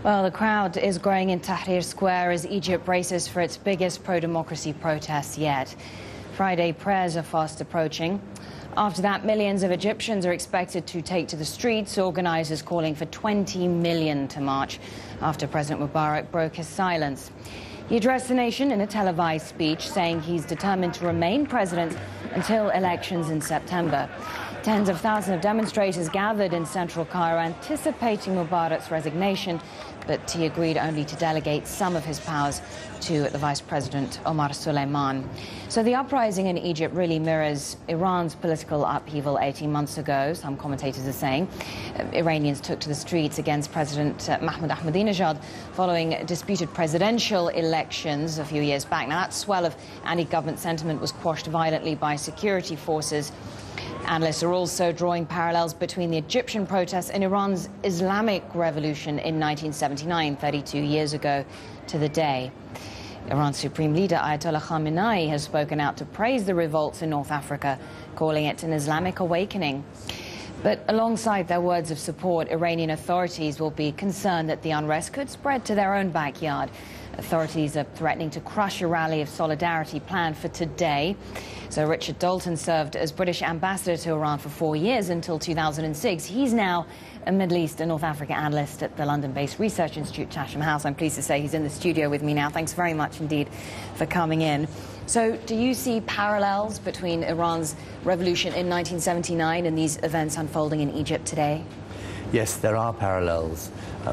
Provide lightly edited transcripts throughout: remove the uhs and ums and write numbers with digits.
Well, the crowd is growing in Tahrir Square as Egypt braces for its biggest pro-democracy protests yet. Friday prayers are fast approaching. After that, millions of Egyptians are expected to take to the streets, organisers calling for 20 million to march after President Mubarak broke his silence. He addressed the nation in a televised speech, saying he's determined to remain president until elections in September. Tens of thousands of demonstrators gathered in central Cairo anticipating Mubarak's resignation, but he agreed only to delegate some of his powers to the Vice President Omar Suleiman. So the uprising in Egypt really mirrors Iran's political upheaval 18 months ago, some commentators are saying. Iranians took to the streets against President Mahmoud Ahmadinejad following disputed presidential elections a few years back. Now, that swell of anti-government sentiment was quashed violently by security forces. Analysts are also drawing parallels between the Egyptian protests and Iran's Islamic revolution in 1979, 32 years ago to the day. Iran's Supreme Leader Ayatollah Khamenei has spoken out to praise the revolts in North Africa, calling it an Islamic awakening. But alongside their words of support, Iranian authorities will be concerned that the unrest could spread to their own backyard. Authorities are threatening to crush a rally of solidarity planned for today. So Richard Dalton served as British ambassador to Iran for 4 years until 2006. He's now a Middle East and North Africa analyst at the London-based research institute Chatham House. I'm pleased to say he's in the studio with me now. Thanks very much indeed for coming in. So do you see parallels between Iran's revolution in 1979 and these events unfolding in Egypt today? Yes, there are parallels.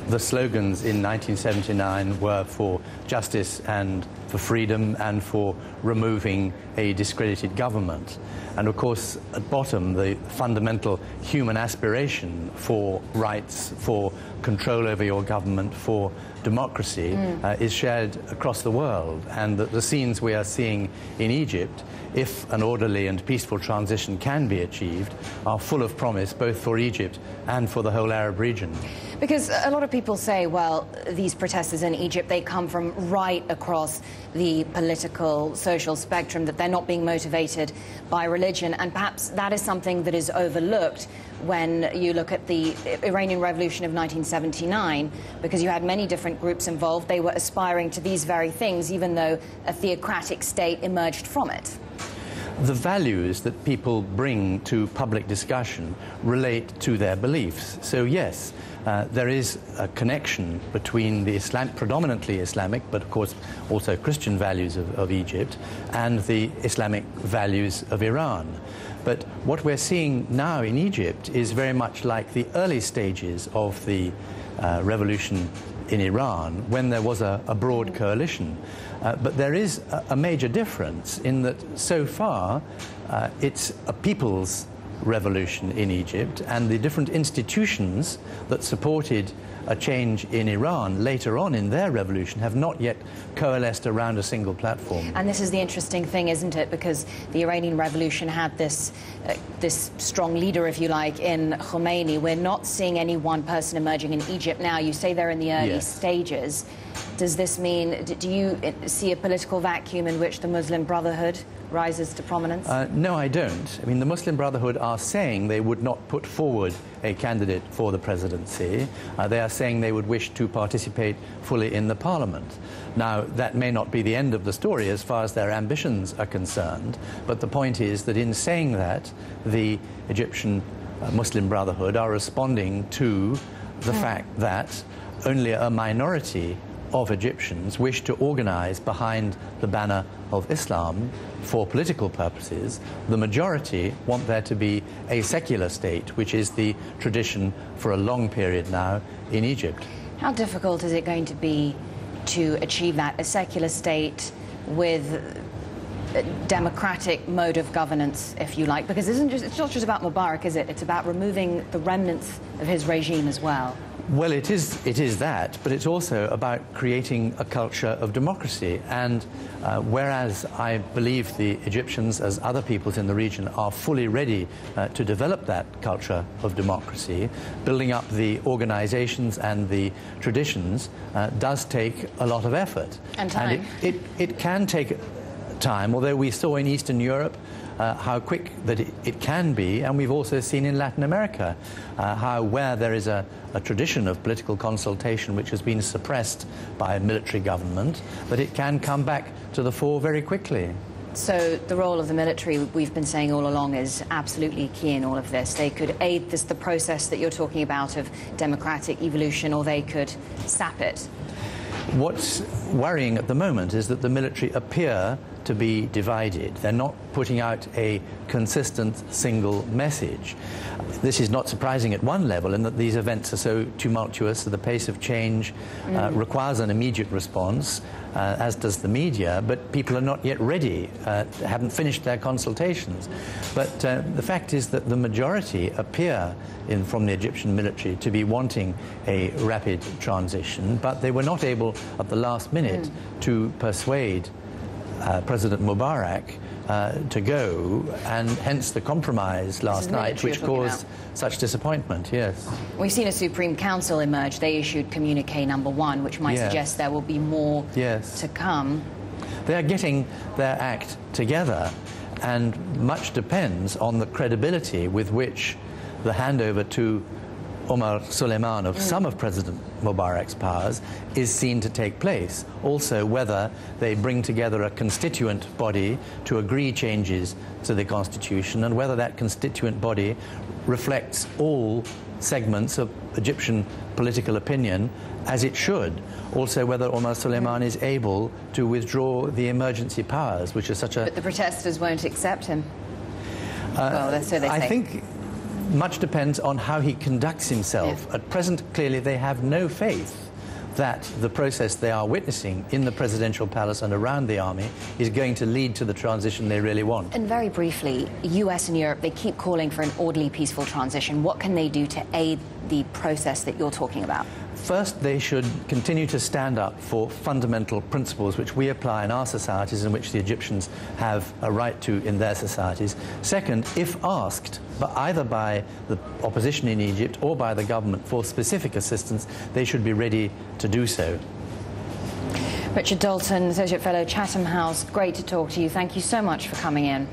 The slogans in 1979 were for justice and for freedom and for removing a discredited government. And of course, at bottom, the fundamental human aspiration for rights, for control over your government, for democracy is shared across the world. And the scenes we are seeing in Egypt, if an orderly and peaceful transition can be achieved, are full of promise both for Egypt and for the whole Arab region. Because a lot of people say, well, these protesters in Egypt, they come from right across the political, social spectrum, that they're not being motivated by religion. And perhaps that is something that is overlooked when you look at the Iranian Revolution of 1979, because you had many different groups involved. They were aspiring to these very things, even though a theocratic state emerged from it. The values that people bring to public discussion relate to their beliefs. So yes, there is a connection between the predominantly Islamic, but of course also Christian values of Egypt and the Islamic values of Iran. But what we're seeing now in Egypt is very much like the early stages of the revolution in Iran, when there was a broad coalition. But there is a major difference in that so far it's a people's revolution in Egypt, and the different institutions that supported a change in Iran later on in their revolution have not yet coalesced around a single platform. And this is the interesting thing, isn't it? Because the Iranian revolution had this strong leader, if you like, in Khomeini. We're not seeing any one person emerging in Egypt now. You say they're in the early stages. Does this mean, do you see a political vacuum in which the Muslim Brotherhood rises to prominence? No, I don't. I mean, the Muslim Brotherhood are saying they would not put forward a candidate for the presidency. They are saying they would wish to participate fully in the parliament. Now, that may not be the end of the story as far as their ambitions are concerned, but the point is that in saying that, the Egyptian Muslim Brotherhood are responding to the fact that only a minority of Egyptians wish to organize behind the banner of Islam for political purposes. The majority want there to be a secular state, which is the tradition for a long period now in Egypt. How difficult is it going to be to achieve that, a secular state with a democratic mode of governance, if you like? Because it's not just about Mubarak, is it? It's about removing the remnants of his regime as well. Well, it is that, but it's also about creating a culture of democracy. And whereas I believe the Egyptians, as other peoples in the region, are fully ready to develop that culture of democracy, building up the organizations and the traditions does take a lot of effort. And time. And it can take time, although we saw in Eastern Europe how quick that it can be, and we've also seen in Latin America how where there is a tradition of political consultation which has been suppressed by a military government, that it can come back to the fore very quickly. So the role of the military, we've been saying all along, is absolutely key in all of this. They could aid the process that you're talking about of democratic evolution, or they could sap it. What's worrying at the moment is that the military appear to be divided. They're not putting out a consistent single message. This is not surprising at one level in that these events are so tumultuous that the pace of change requires an immediate response, as does the media, but people are not yet ready, haven't finished their consultations. But the fact is that the majority appear from the Egyptian military to be wanting a rapid transition, but they were not able at the last minute to persuade President Mubarak to go, and hence the compromise last night, which caused such disappointment. Yes. We've seen a Supreme Council emerge. They issued Communique number 1, which might suggest there will be more to come. They are getting their act together, and much depends on the credibility with which the handover to Omar Suleiman of some of President Mubarak's powers is seen to take place. Also, whether they bring together a constituent body to agree changes to the constitution, and whether that constituent body reflects all segments of Egyptian political opinion as it should. Also, whether Omar Suleiman is able to withdraw the emergency powers, which is such a... But the protesters won't accept him. Well, so they say. I think much depends on how he conducts himself. At present, clearly, they have no faith that the process they are witnessing in the presidential palace and around the army is going to lead to the transition they really want. And very briefly, US and Europe, they keep calling for an orderly, peaceful transition. What can they do to aid the process that you're talking about? First, they should continue to stand up for fundamental principles which we apply in our societies and which the Egyptians have a right to in their societies. Second, if asked, but either by the opposition in Egypt or by the government for specific assistance, they should be ready to do so. Richard Dalton, Associate Fellow, Chatham House, great to talk to you. Thank you so much for coming in.